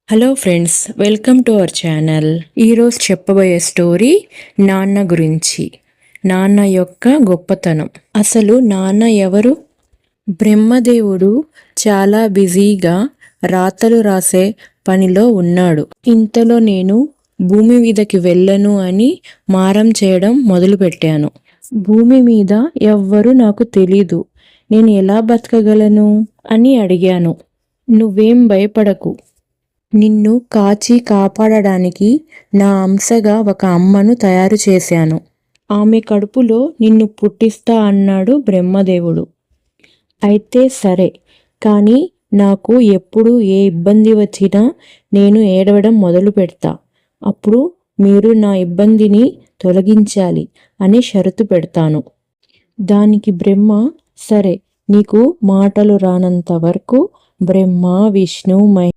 Hello friends, welcome to our channel. ఈరోజు చెప్పబోయే story నాన్న గురించి. నాన్న యొక్క గొప్పతనం. అసలు నాన్న ఎవరు? బ్రహ్మదేవుడు చాలా బిజీగా రాతలు రాసే పనిలో ఉన్నాడు. ఇంతలో నేను భూమి మీదకి వెళ్ళను అని మారం చేయడం మొదలుపెట్టాను. భూమి మీద ఎవ్వరూ నాకు తెలీదు, నేను ఎలా బతకగలను అని అడిగాను. నువ్వేం భయపడకు, నిన్ను కాచి కాపాడడానికి నా అంశగా ఒక అమ్మను తయారు చేశాను. ఆమె కడుపులో నిన్ను పుట్టిస్తా అన్నాడు బ్రహ్మదేవుడు. అయితే సరే, కానీ నాకు ఎప్పుడు ఏ ఇబ్బంది వచ్చినా నేను ఏడవడం మొదలు పెడతా. అప్పుడు మీరు నా ఇబ్బందిని తొలగించాలి అని షరతు పెడతాను. దానికి బ్రహ్మ, సరే, నీకు మాటలు రానంత వరకు బ్రహ్మ, విష్ణు,